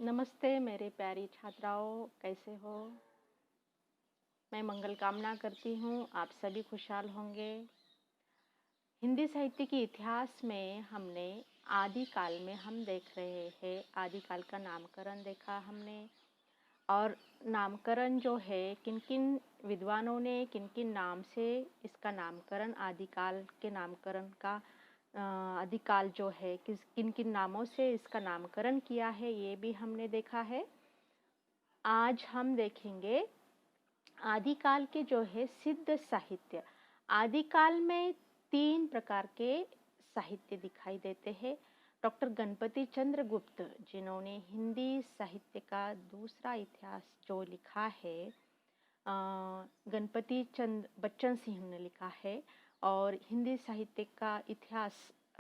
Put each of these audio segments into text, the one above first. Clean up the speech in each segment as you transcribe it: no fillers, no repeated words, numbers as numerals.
नमस्ते मेरे प्यारी छात्राओं, कैसे हो? मैं मंगल कामना करती हूँ आप सभी खुशहाल होंगे। हिंदी साहित्य के इतिहास में हमने आदिकाल में हम देख रहे हैं, आदिकाल का नामकरण देखा हमने। और नामकरण जो है किन-किन विद्वानों ने किन-किन नाम से इसका नामकरण आदिकाल के नामकरण का आदिकाल जो है किन-किन नामों से इसका नामकरण किया है, ये भी हमने देखा है। आज हम देखेंगे आदिकाल के जो है सिद्ध साहित्य। आदिकाल में 3 प्रकार के साहित्य दिखाई देते हैं। डॉक्टर गणपति चंद्र गुप्त, जिन्होंने हिंदी साहित्य का दूसरा इतिहास जो लिखा है, गणपति चंद्र बच्चन सिंह ने लिखा है। और हिंदी साहित्य का इतिहास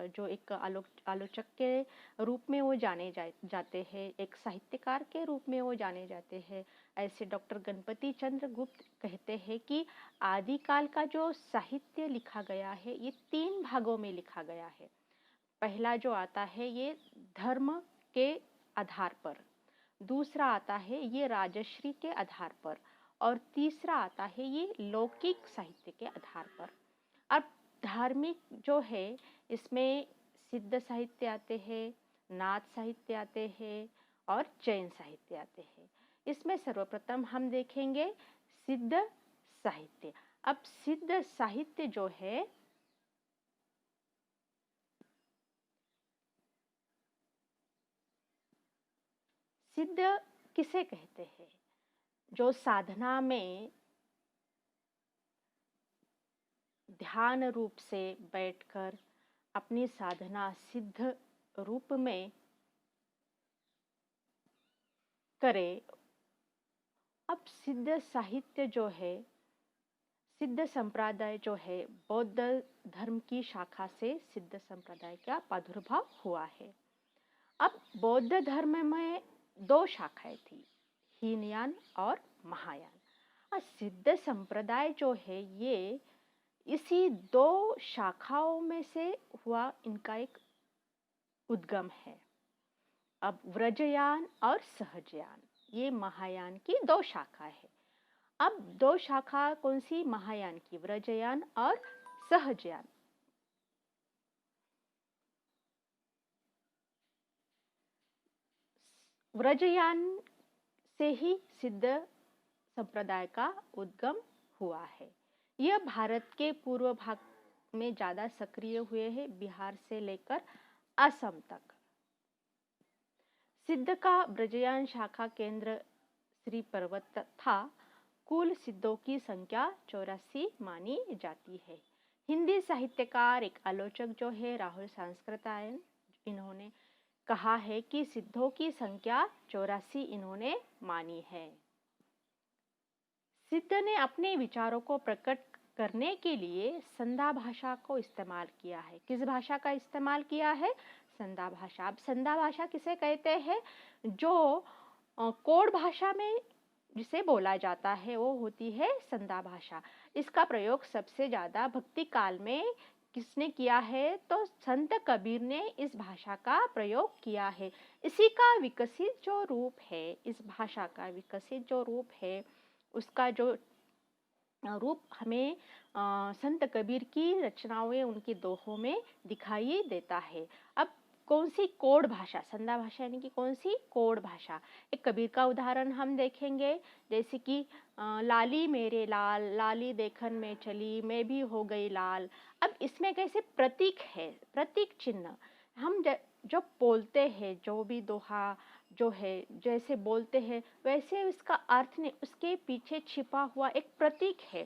जो एक आलोचक के रूप में वो जाने जाते हैं, एक साहित्यकार के रूप में वो जाने जाते हैं। ऐसे डॉक्टर गणपति चंद्र गुप्त कहते हैं कि आदिकाल का जो साहित्य लिखा गया है ये 3 भागों में लिखा गया है। पहला जो आता है ये धर्म के आधार पर, दूसरा आता है ये राजश्री के आधार पर, और तीसरा आता है ये लौकिक साहित्य के आधार पर। अब धार्मिक जो है इसमें सिद्ध साहित्य आते हैं, नाथ साहित्य आते हैं और जैन साहित्य आते हैं। इसमें सर्वप्रथम हम देखेंगे सिद्ध साहित्य। अब सिद्ध साहित्य जो है सिद्ध किसे कहते हैं? जो साधना में ध्यान रूप से बैठकर अपनी साधना सिद्ध रूप में करे। अब सिद्ध साहित्य जो है, सिद्ध संप्रदाय जो है, बौद्ध धर्म की शाखा से सिद्ध संप्रदाय का प्रादुर्भाव हुआ है। अब बौद्ध धर्म में 2 शाखाएं थी, हीनयान और महायान। और सिद्ध संप्रदाय जो है ये इसी 2 शाखाओं में से हुआ, इनका एक उद्गम है। अब व्रजयान और सहजयान, ये महायान की 2 शाखा है। अब 2 शाखा कौन सी? महायान की, व्रजयान और सहजयान। व्रजयान से ही सिद्ध संप्रदाय का उद्गम हुआ है। यह भारत के पूर्व भाग में ज्यादा सक्रिय हुए हैं, बिहार से लेकर असम तक। सिद्ध का ब्रजयान शाखा केंद्र श्री पर्वत था। कुल सिद्धों की संख्या 84 मानी जाती है। हिंदी साहित्यकार एक आलोचक जो है राहुल सांस्कृतायन, इन्होंने कहा है कि सिद्धों की संख्या 84 इन्होंने मानी है। सिद्ध ने अपने विचारों को प्रकट करने के लिए संधा भाषा को इस्तेमाल किया है। किस भाषा का इस्तेमाल किया है? संधा भाषा। अब संधा भाषा किसे कहते हैं? जो कोड भाषा में जिसे बोला जाता है वो होती है संधा भाषा। इसका प्रयोग सबसे ज्यादा भक्ति काल में किसने किया है? तो संत कबीर ने इस भाषा का प्रयोग किया है। इसी का विकसित जो रूप है, इस भाषा का विकसित जो रूप है, उसका जो रूप हमें संत कबीर की रचनाओं, उनके दोहों में दिखाई देता है। अब कौन सी? कोड भाषा। संधा भाषा यानी कि कौन सी? कोड भाषा। एक कबीर का उदाहरण हम देखेंगे, जैसे कि लाली मेरे लाल, लाली देखन में चली, मैं भी हो गई लाल। अब इसमें कैसे प्रतीक है, प्रतीक चिन्ह हम जब बोलते हैं, जो भी दोहा जो है जैसे बोलते हैं वैसे उसका अर्थ नहीं, उसके पीछे छिपा हुआ एक प्रतीक है।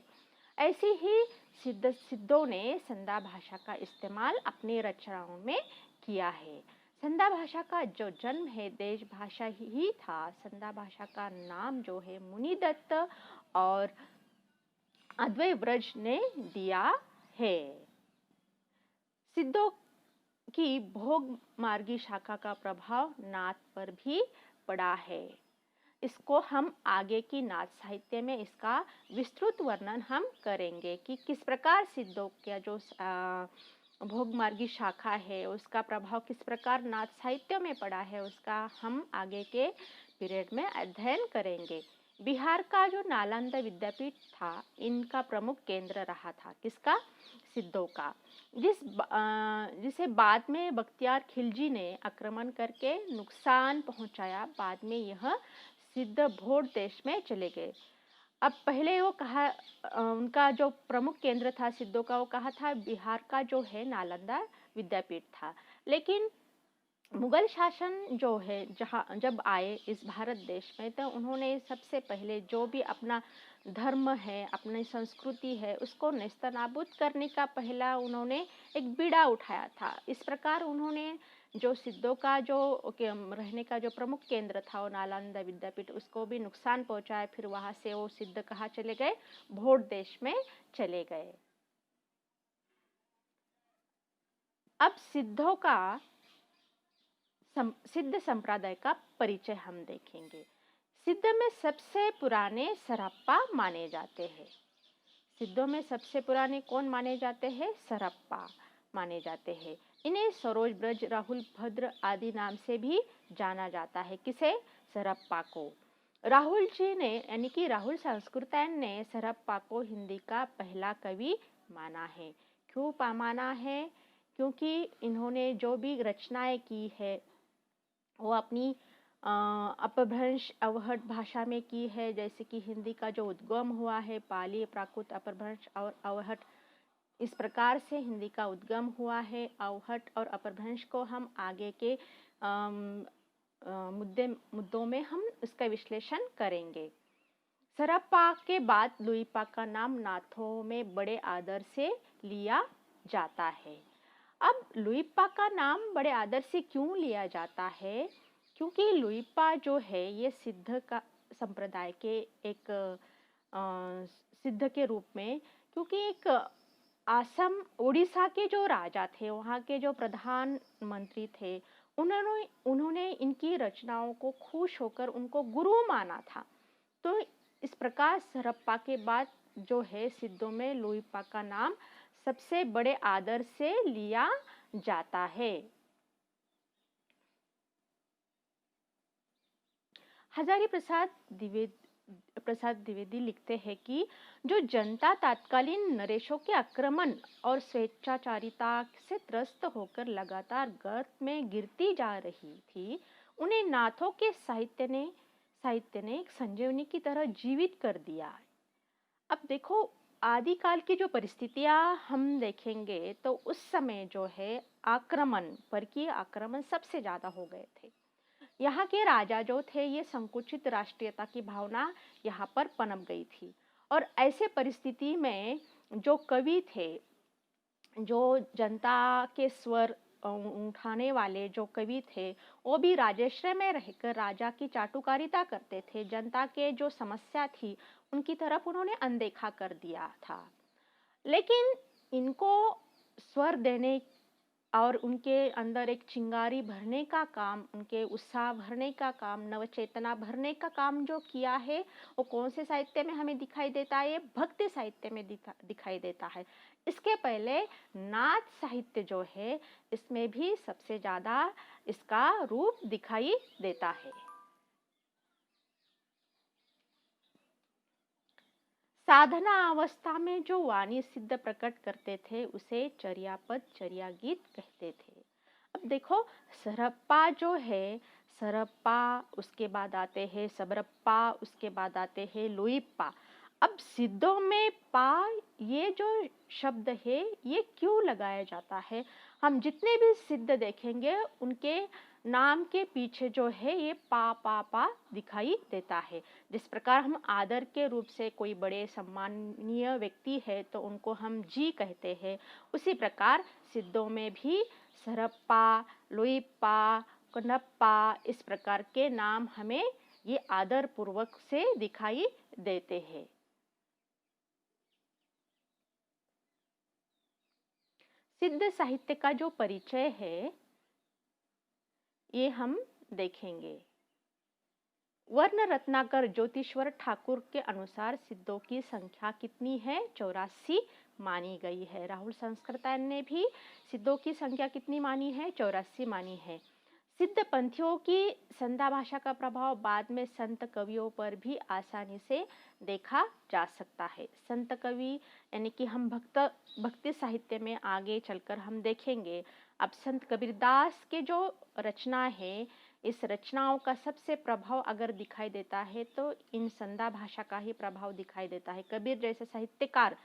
ऐसे ही सिद्धों ने संधा भाषा का इस्तेमाल अपनी रचनाओं में किया है। संधा भाषा का जो जन्म है देश भाषा ही था। संधा भाषा का नाम जो है मुनिदत्त और अद्वै व्रज ने दिया है। सिद्धों की भोग मार्गी शाखा का प्रभाव नाथ पर भी पड़ा है। इसको हम आगे की नाथ साहित्य में इसका विस्तृत वर्णन हम करेंगे कि किस प्रकार सिद्धों का जो भोगमार्गी शाखा है, उसका प्रभाव किस प्रकार नाथ साहित्य में पड़ा है, उसका हम आगे के पीरियड में अध्ययन करेंगे। बिहार का जो नालंदा विद्यापीठ था, इनका प्रमुख केंद्र रहा था, किसका? सिद्धों का। जिसे बाद में बख्तियार खिलजी ने आक्रमण करके नुकसान पहुंचाया। बाद में यह सिद्ध भोट देश में चले गए। अब पहले वो कहा, उनका जो प्रमुख केंद्र था सिद्धों का, वो कहा था बिहार का जो है नालंदा विद्यापीठ था। लेकिन मुगल शासन जो है जहाँ जब आए इस भारत देश में, तो उन्होंने सबसे पहले जो भी अपना धर्म है, अपनी संस्कृति है, उसको नेस्तनाबूद करने का पहला उन्होंने एक बीड़ा उठाया था। इस प्रकार उन्होंने जो सिद्धों का जो रहने का जो प्रमुख केंद्र था, वो नालंदा विद्यापीठ, उसको भी नुकसान पहुंचाया। फिर वहां से वो सिद्ध कहाँ चले गए? भोट देश में चले गए। अब सिद्धों का सिद्ध संप्रदाय का परिचय हम देखेंगे। सिद्ध में सबसे पुराने सरप्पा माने जाते हैं। सिद्धों में सबसे पुराने कौन माने जाते हैं? सरप्पा माने जाते हैं। इन्हें सरोज, ब्रज, राहुल, भद्र आदि नाम से भी जाना जाता है। किसे? सरप्पा को। राहुल जी ने, यानी कि राहुल संस्कृतायन ने सरप्पा को हिंदी का पहला कवि माना है। क्यों माना है? क्योंकि इन्होंने जो भी रचनाएं की है वो अपनी अपभ्रंश अवहट भाषा में की है। जैसे कि हिंदी का जो उद्गम हुआ है, पाली, प्राकृत, अपभ्रंश और अवहट, इस प्रकार से हिंदी का उद्गम हुआ है। अवहट और अपभ्रंश को हम आगे के मुद्दों में हम इसका विश्लेषण करेंगे। सरप्पा के बाद लुइपा का नाम नाथों में बड़े आदर से लिया जाता है। अब लुइपा का नाम बड़े आदर से क्यों लिया जाता है? क्योंकि लुइपा जो है ये सिद्ध का संप्रदाय के एक सिद्ध के रूप में, क्योंकि एक असम उड़ीसा के जो राजा थे, वहाँ के जो प्रधानमंत्री थे, उन्होंने इनकी रचनाओं को खुश होकर उनको गुरु माना था। तो इस प्रकार सरप्पा के बाद जो है सिद्धों में लुइपा का नाम सबसे बड़े आदर से लिया जाता है। हजारी प्रसाद द्विवेदी लिखते हैं कि जो जनता तत्कालीन नरेशों के आक्रमण और स्वेच्छाचारिता से त्रस्त होकर लगातार गर्त में गिरती जा रही थी, उन्हें नाथों के साहित्य ने एक संजीवनी की तरह जीवित कर दिया। अब देखो, आदिकाल की जो परिस्थितियां हम देखेंगे तो उस समय जो है परकीय आक्रमण सबसे ज्यादा हो गए थे। यहाँ के राजा जो थे, ये संकुचित राष्ट्रीयता की भावना यहाँ पर पनप गई थी। और ऐसे परिस्थिति में जो कवि थे, जो जनता के स्वर उठाने वाले जो कवि थे, वो भी राजाश्रय में रहकर राजा की चाटुकारिता करते थे। जनता के जो समस्या थी उनकी तरफ उन्होंने अनदेखा कर दिया था। लेकिन इनको स्वर देने और उनके अंदर एक चिंगारी भरने का काम, उनके उत्साह भरने का काम, नवचेतना भरने का काम जो किया है, वो कौन से साहित्य में हमें दिखाई देता है? भक्ति साहित्य में दिखाई देता है। इसके पहले नाथ साहित्य जो है, इसमें भी सबसे ज्यादा इसका रूप दिखाई देता है। साधना अवस्था में जो वाणी सिद्ध प्रकट करते थे उसे चर्यापद, चर्या गीत कहते थे। अब देखो, सरप्पा जो है, सरप्पा, उसके बाद आते हैं सबरप्पा, उसके बाद आते हैं लुइप्पा। अब सिद्धों में पा, ये जो शब्द है ये क्यों लगाया जाता है? हम जितने भी सिद्ध देखेंगे उनके नाम के पीछे जो है ये पा दिखाई देता है। जिस प्रकार हम आदर के रूप से कोई बड़े सम्माननीय व्यक्ति है तो उनको हम जी कहते हैं, उसी प्रकार सिद्धों में भी सरप्पा, लुइप्पा, कनप्पा, इस प्रकार के नाम हमें ये आदर पूर्वक से दिखाई देते हैं। सिद्ध साहित्य का जो परिचय है ये हम देखेंगे। वर्ण रत्नाकर ज्योतिश्वर ठाकुर के अनुसार सिद्धों की संख्या कितनी है? 84 मानी गई है। राहुल संस्कृतायन ने भी सिद्धों की संख्या कितनी मानी है? 84 मानी है। सिद्ध पंथियों की संधा भाषा का प्रभाव बाद में संत कवियों पर भी आसानी से देखा जा सकता है। संत कवि यानी कि हम भक्ति साहित्य में आगे चलकर हम देखेंगे। अब संत कबीरदास के जो रचना है, इस रचनाओं का सबसे प्रभाव अगर दिखाई देता है तो इन संधा भाषा का ही प्रभाव दिखाई देता है। कबीर जैसे साहित्यकार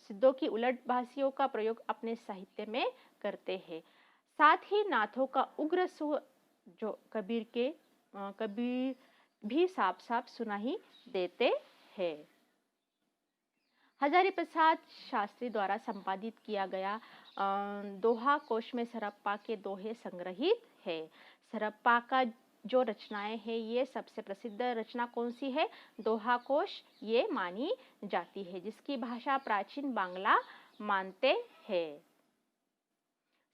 सिद्धों की उलट भाषियों का प्रयोग अपने साहित्य में करते हैं। साथ ही नाथों का उग्र स्वर जो कबीर भी साफ साफ सुनाई देते हैं। हजारी प्रसाद शास्त्री द्वारा संपादित किया गया दोहा कोश में सरप्पा के दोहे संग्रहित है। सरप्पा का जो रचनाएं हैं, ये सबसे प्रसिद्ध रचना कौन सी है? दोहा कोश ये मानी जाती है, जिसकी भाषा प्राचीन बांग्ला मानते हैं।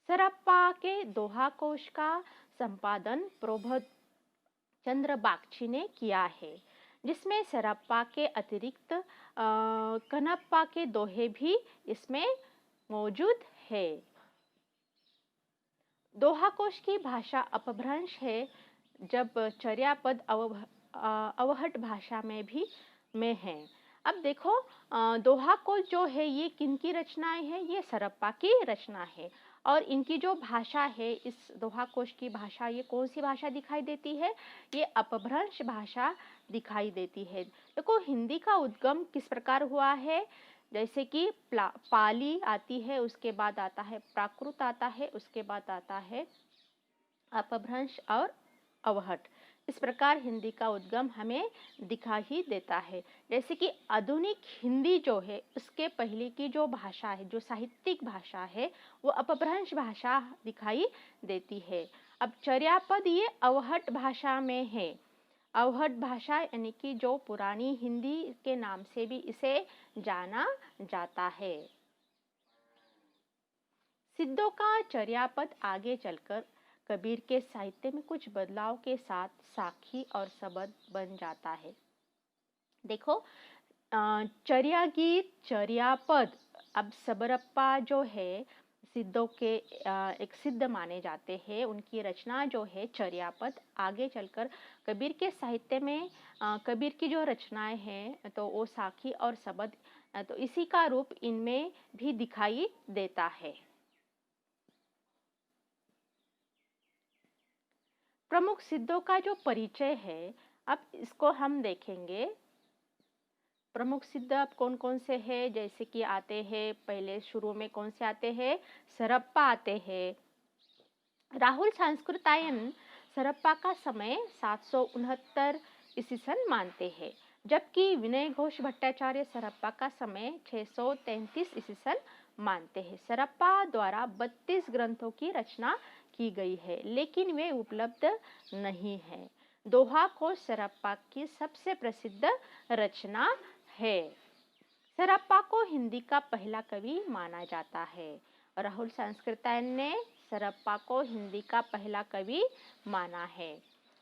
सरप्पा के दोहा कोश का संपादन प्रबोध चंद्र बागची ने किया है, जिसमें सरप्पा के अतिरिक्त कनप्पा के दोहे भी इसमें मौजूद है। दोहा कोश की भाषा अपभ्रंश है, जब चर्यापद अवहट भाषा में है। अब देखो, दोहा कोश जो है ये किनकी रचनाएं हैं? ये सरप्पा की रचना है। और इनकी जो भाषा है, इस दोहा कोश की भाषा, ये कौन सी भाषा दिखाई देती है? ये अपभ्रंश भाषा दिखाई देती है। देखो, हिंदी का उद्गम किस प्रकार हुआ है? जैसे कि पाली आती है, उसके बाद आता है प्राकृत आता है, उसके बाद आता है अपभ्रंश और अवहट। इस प्रकार हिंदी का उद्गम हमें दिखा ही देता है। जैसे कि आधुनिक हिंदी जो है, उसके पहले की जो भाषा है, जो साहित्यिक भाषा है, वो अपभ्रंश भाषा दिखाई देती है। अब चर्यापद ये अवहट भाषा में है। अवहट भाषा यानी कि जो पुरानी हिंदी के नाम से भी इसे जाना जाता है। सिद्धों का चर्यापद आगे चलकर कबीर के साहित्य में कुछ बदलाव के साथ साखी और सबद बन जाता है। देखो, चर्या गीत, चर्यापद, अब सबरप्पा जो है सिद्धों के एक सिद्ध माने जाते हैं। उनकी रचना जो है चर्यापद आगे चलकर कबीर के साहित्य में कबीर की जो रचनाएं हैं तो वो साखी और सबद, तो इसी का रूप इनमें भी दिखाई देता है। प्रमुख सिद्धों का जो परिचय है, अब इसको हम देखेंगे। प्रमुख सिद्ध अब कौन कौन से हैं? जैसे कि आते हैं, पहले शुरू में कौन से आते हैं? सरप्पा आते हैं। राहुल संस्कृतायन सरप्पा का समय 769 ईस्वी सन मानते हैं, जबकि विनय घोष भट्टाचार्य सरप्पा का समय 633 ईस्वी सन मानते हैं। सरप्पा द्वारा 32 ग्रंथों की रचना की गई है, लेकिन वे उपलब्ध नहीं है। दोहा कोश सरप्पा की सबसे प्रसिद्ध रचना है। सरप्पा को हिंदी का पहला कवि माना जाता है। राहुल संस्कृतायन ने सरप्पा को हिंदी का पहला कवि माना है।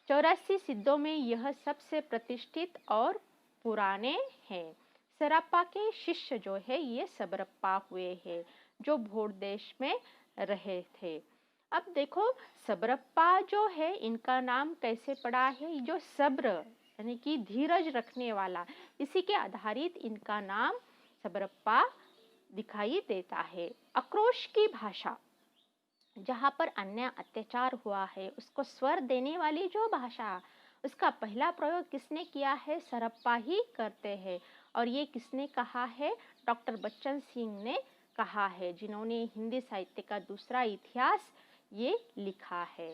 84 सिद्धों में यह सबसे प्रतिष्ठित और पुराने हैं। सरप्पा के शिष्य जो है ये सबरप्पा हुए हैं, जो भोट देश में रहे थे। अब देखो, सबरप्पा जो है इनका नाम कैसे पड़ा है? जो सब्र यानी कि धीरज रखने वाला, इसी के आधारित इनका नाम सबरप्पा दिखाई देता है। आक्रोश की भाषा, जहाँ पर अन्य अत्याचार हुआ है उसको स्वर देने वाली जो भाषा, उसका पहला प्रयोग किसने किया है? सरप्पा ही करते हैं। और ये किसने कहा है? डॉक्टर बच्चन सिंह ने कहा है, जिन्होंने हिंदी साहित्य का दूसरा इतिहास ये लिखा है।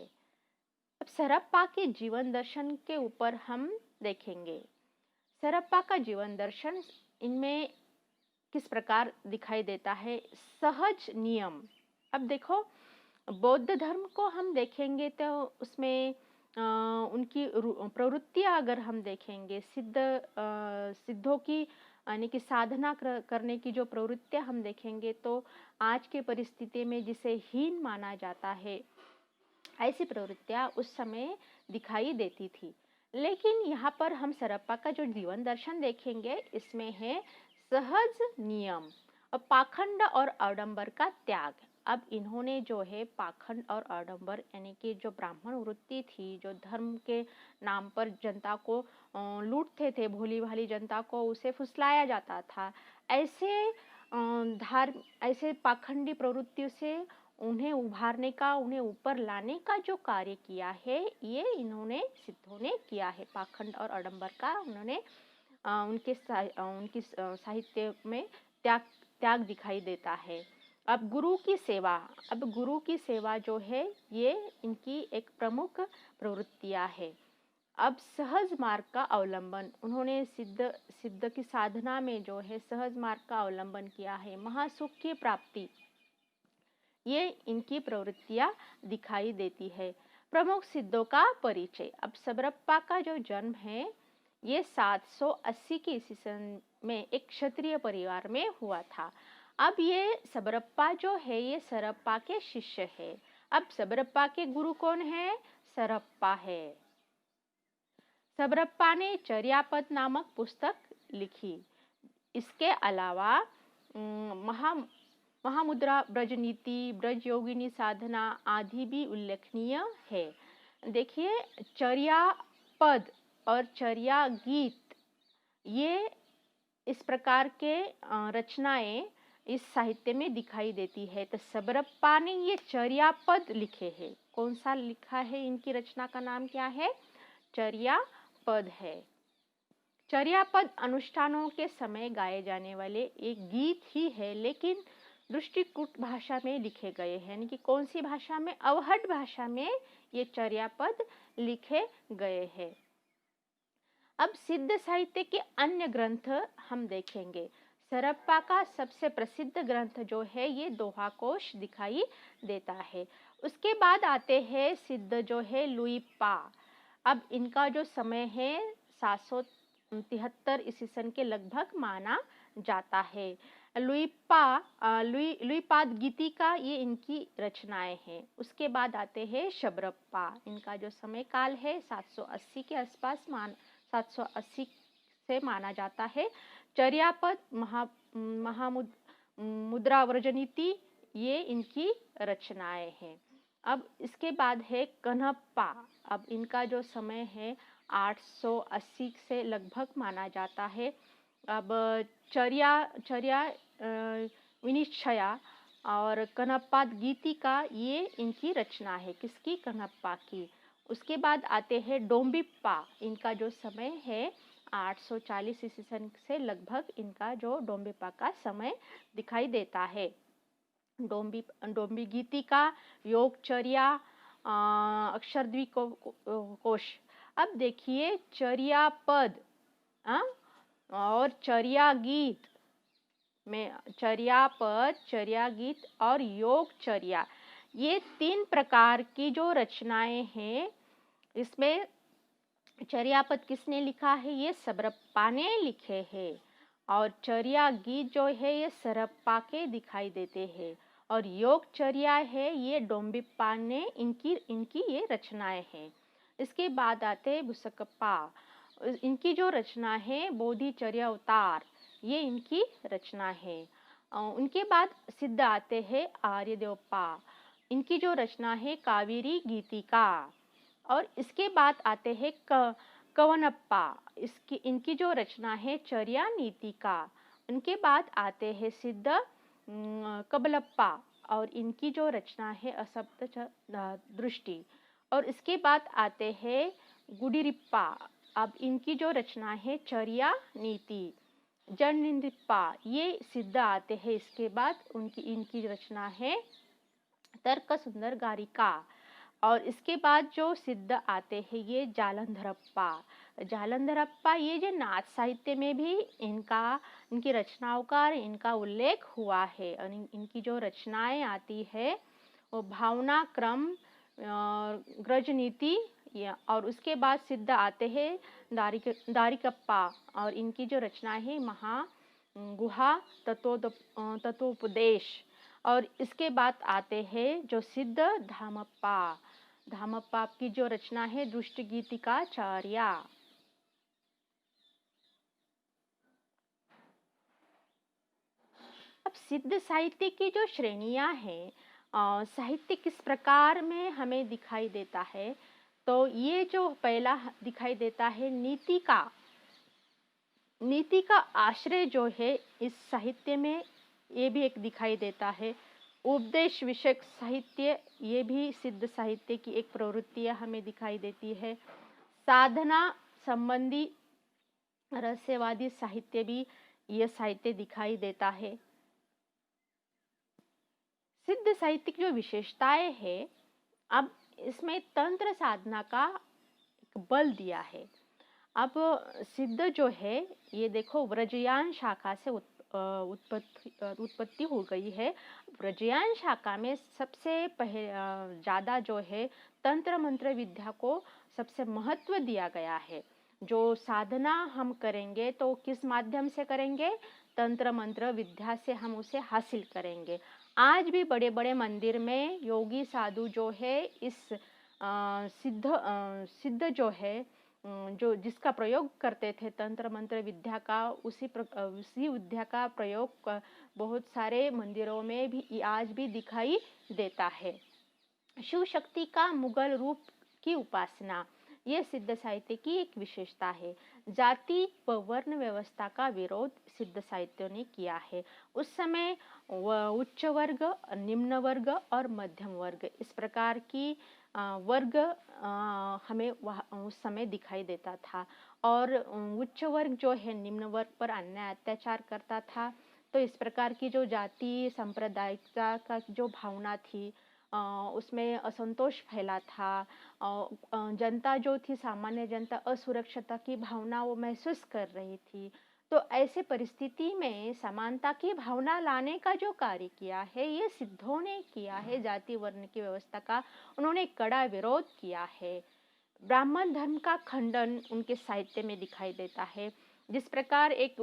अब सरप्पा के जीवन दर्शन के ऊपर हम देखेंगे। सरप्पा का जीवन दर्शन इनमें किस प्रकार दिखाई देता है? सहज नियम। अब देखो, बौद्ध धर्म को हम देखेंगे तो उसमें उनकी प्रवृत्तियां अगर हम देखेंगे, सिद्धों की यानी कि साधना करने की जो प्रवृत्तियां हम देखेंगे, तो आज के परिस्थिति में जिसे हीन माना जाता है, ऐसी प्रवृत्तियां उस समय दिखाई देती थी। लेकिन यहाँ पर हम सरप्पा का जो जीवन दर्शन देखेंगे, इसमें है सहज नियम। पाखंड और आडंबर का त्याग। अब इन्होंने जो है पाखंड और आडंबर यानी कि जो ब्राह्मण वृत्ति थी, जो धर्म के नाम पर जनता को लूटते थे, भोली भाली जनता को उसे फुसलाया जाता था, ऐसे ऐसे पाखंडी प्रवृत्तियों से उन्हें उभारने का, उन्हें ऊपर लाने का जो कार्य किया है, ये इन्होंने सिद्धों ने किया है। पाखंड और आडंबर का उन्होंने उनकी साहित्य में त्याग त्याग दिखाई देता है। अब गुरु की सेवा, अब गुरु की सेवा जो है ये इनकी एक प्रमुख प्रवृत्तियां है। अब सहज मार्ग का अवलंबन, उन्होंने सिद्ध की साधना में जो है सहज मार्ग का अवलंबन किया है। महासुख की प्राप्ति, ये इनकी प्रवृत्तियां दिखाई देती है। प्रमुख सिद्धों का परिचय। अब सबरप्पा का जो जन्म है ये 780 की ईस्वी सन में एक क्षत्रिय परिवार में हुआ था। अब ये सबरप्पा जो है ये सरप्पा के शिष्य है। अब सबरप्पा के गुरु कौन है? सरप्पा है। सबरप्पा ने चर्यापद नामक पुस्तक लिखी। इसके अलावा महामुद्रा, ब्रज नीति, ब्रज योगिनी साधना आदि भी उल्लेखनीय है। देखिए, चर्या पद और चर्या गीत, ये इस प्रकार के रचनाएं इस साहित्य में दिखाई देती है। तो सबरप्पा ने ये चर्या पद लिखे हैं। कौन सा लिखा है? इनकी रचना का नाम क्या है? चर्या पद है। चर्या पद अनुष्ठानों के समय गाए जाने वाले एक गीत ही है, लेकिन दृष्टिकूट भाषा में लिखे गए हैं। यानी कि कौन सी भाषा में? अवहट भाषा में ये चर्या पद लिखे गए हैं। अब सिद्ध साहित्य के अन्य ग्रंथ हम देखेंगे। सरप्पा का सबसे प्रसिद्ध ग्रंथ जो है ये दोहा कोश दिखाई देता है। उसके बाद आते हैं सिद्ध जो है लुइपा। अब इनका जो समय है 773 ईस्वी सन के लगभग माना जाता है। लुइपाद गीतिका, ये इनकी रचनाएं हैं। उसके बाद आते हैं शबरप्पा। इनका जो समय काल है 780 के आसपास 780 से माना जाता है। चर्यापद, मुद्रा व्रजनीति, ये इनकी रचनाएं हैं। अब इसके बाद है कन्हप्पा। अब इनका जो समय है 880 से लगभग माना जाता है। अब चर्या विनिश्चया और कन्हप्पाद गीतिका, ये इनकी रचना है। किसकी? कन्हप्पा की। उसके बाद आते हैं डोंबिप्पा। इनका जो समय है 840 ईस्वी सन से लगभग इनका जो डोंबिप्पा का समय दिखाई देता है। डोंबी गीतिका, योगचर्या, अक्षरद्विकोश। अब देखिए, चर्या पद और चर्या गीत में, चर्या पद, चर्या गीत और योगचर्या, ये 3 प्रकार की जो रचनाएं हैं, इसमें चर्यापद किसने लिखा है? ये सबरप्पा ने लिखे हैं। और चर्या गीत जो है ये सरप्पा के दिखाई देते हैं। और योगचर्या है ये डोंबिप्पा ने, इनकी ये रचनाएं हैं। इसके बाद आते हैं बुसकप्पा। इनकी जो रचना है बोधिचर्या अवतार, ये इनकी रचना है। उनके बाद सिद्ध आते हैं आर्यदेवप्पा। इनकी जो रचना है कावेरी गीतिका। और इसके बाद आते हैं कवनप्पा। इनकी जो रचना है चर्या नीतिका। उनके बाद आते हैं सिद्ध कबलप्पा और इनकी जो रचना है असप्त दृष्टि। और इसके बाद आते हैं गुडिरिप्पा। अब इनकी जो रचना है चर्या नीति। जननिंदिप्पा, ये सिद्ध आते हैं। इसके बाद इनकी रचना है तर्क सुंदर गारिका। और इसके बाद जो सिद्ध आते हैं ये जालंधरप्पा। जालंधरप्पा ये जो नाच साहित्य में भी इनकी रचनाओं का इनका उल्लेख हुआ है। और इनकी जो रचनाएं आती है वो भावना क्रम, ग्रज नीति, और उसके बाद सिद्ध आते हैं दारिकप्पा। और इनकी जो रचना है महा गुहा तत्वोपदेश। और इसके बाद आते हैं जो सिद्ध धामप्पा। धामप्पा की जो रचना है दुष्ट गीतिका चार्या। अब सिद्ध साहित्य की जो श्रेणियां हैं, साहित्य किस प्रकार में हमें दिखाई देता है, तो ये जो पहला दिखाई देता है नीति का आश्रय जो है इस साहित्य में, ये भी एक दिखाई देता है। उपदेश विषयक साहित्य, ये भी सिद्ध साहित्य की एक प्रवृत्ति हमें दिखाई देती है। साधना संबंधी रहस्यवादी साहित्य भी यह साहित्य दिखाई देता है। सिद्ध साहित्य की जो विशेषताएं है, अब इसमें तंत्र साधना का एक बल दिया है। अब सिद्ध जो है, ये देखो व्रजयान शाखा से उत्पत्ति हो गई है। व्रजयान शाखा में सबसे ज़्यादा जो है तंत्र मंत्र विद्या को सबसे महत्व दिया गया है। जो साधना हम करेंगे तो किस माध्यम से करेंगे, तंत्र मंत्र विद्या से हम उसे हासिल करेंगे। आज भी बड़े बड़े मंदिर में योगी साधु जो है इस सिद्ध जो है, जो जिसका प्रयोग करते थे तंत्र मंत्र विद्या का, उसी विद्या का प्रयोग बहुत सारे मंदिरों में भी आज भी दिखाई देता है। शिव शक्ति का मुगल रूप की उपासना, ये सिद्ध साहित्य की एक विशेषता है। जाति व वर्ण व्यवस्था का विरोध सिद्ध साहित्यों ने किया है। उस समय उच्च वर्ग, निम्न वर्ग और मध्यम वर्ग, इस प्रकार की वर्ग हमें उस समय दिखाई देता था। और उच्च वर्ग जो है निम्न वर्ग पर अन्याय अत्याचार करता था। तो इस प्रकार की जो जाति सांप्रदायिकता का जो भावना थी, उसमें असंतोष फैला था। जनता जो थी, सामान्य जनता असुरक्षता की भावना वो महसूस कर रही थी। तो ऐसे परिस्थिति में समानता की भावना लाने का जो कार्य किया है, ये सिद्धों ने किया है। जाति वर्ण की व्यवस्था का उन्होंने कड़ा विरोध किया है। ब्राह्मण धर्म का खंडन उनके साहित्य में दिखाई देता है। जिस प्रकार एक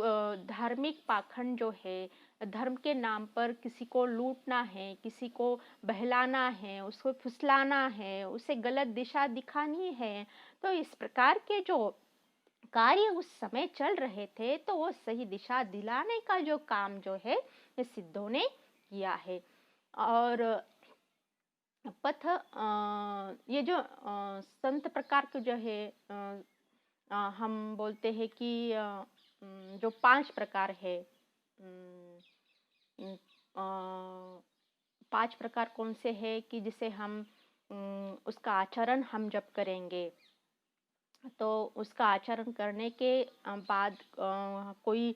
धार्मिक पाखंड जो है, धर्म के नाम पर किसी को लूटना है, किसी को बहलाना है, उसको फुसलाना है, उसे गलत दिशा दिखानी है, तो इस प्रकार के जो कार्य उस समय चल रहे थे, तो वो सही दिशा दिलाने का जो काम जो है ये सिद्धों ने किया है। और ये जो संत प्रकार के जो है, हम बोलते हैं कि जो 5 प्रकार है, 5 प्रकार कौन से हैं कि जिसे हम उसका आचरण हम जब करेंगे, तो उसका आचरण करने के बाद कोई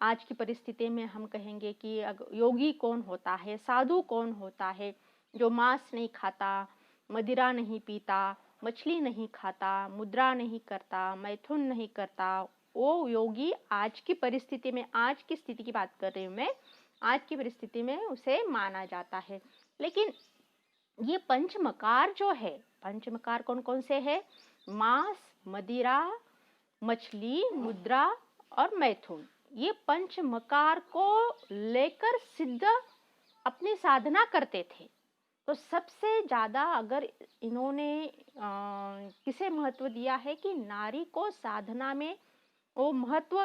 आज की परिस्थिति में हम कहेंगे कि योगी कौन होता है, साधु कौन होता है, जो मांस नहीं खाता, मदिरा नहीं पीता, मछली नहीं खाता, मुद्रा नहीं करता, मैथुन नहीं करता, वो योगी आज की परिस्थिति में, आज की स्थिति की बात कर रही हूँ मैं, आज की परिस्थिति में उसे माना जाता है। लेकिन ये पंचमकार जो है, पंचमकार कौन कौन से है, मांस, मदिरा, मछली, मुद्रा और मैथुन, ये पंचमकार को लेकर सिद्ध अपनी साधना करते थे। तो सबसे ज्यादा अगर इन्होंने किसे महत्व दिया है कि नारी को साधना में वो महत्व,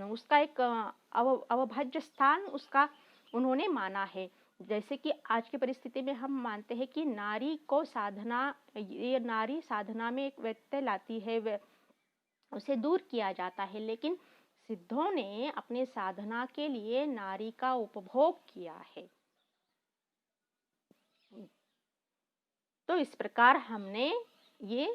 उसका एक अविभाज्य स्थान उसका उन्होंने माना है। जैसे कि आज की परिस्थिति में हम मानते हैं कि नारी को साधना, ये नारी साधना में एक व्यत्यय लाती है, उसे दूर किया जाता है, लेकिन सिद्धों ने अपने साधना के लिए नारी का उपभोग किया है। तो इस प्रकार हमने ये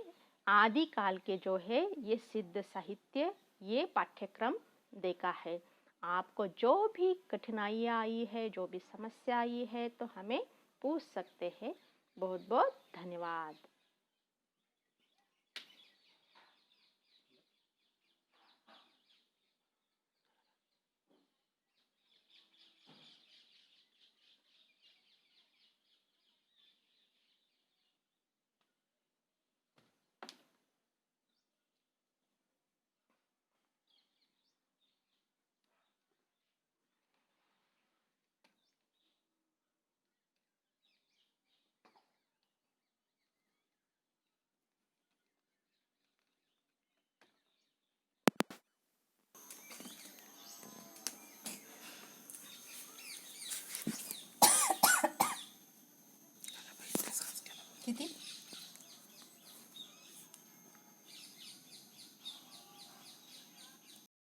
आदिकाल के जो है ये सिद्ध साहित्य, ये पाठ्यक्रम देखा है। आपको जो भी कठिनाइयाँ आई है, जो भी समस्या आई है, तो हमें पूछ सकते हैं। बहुत बहुत धन्यवाद।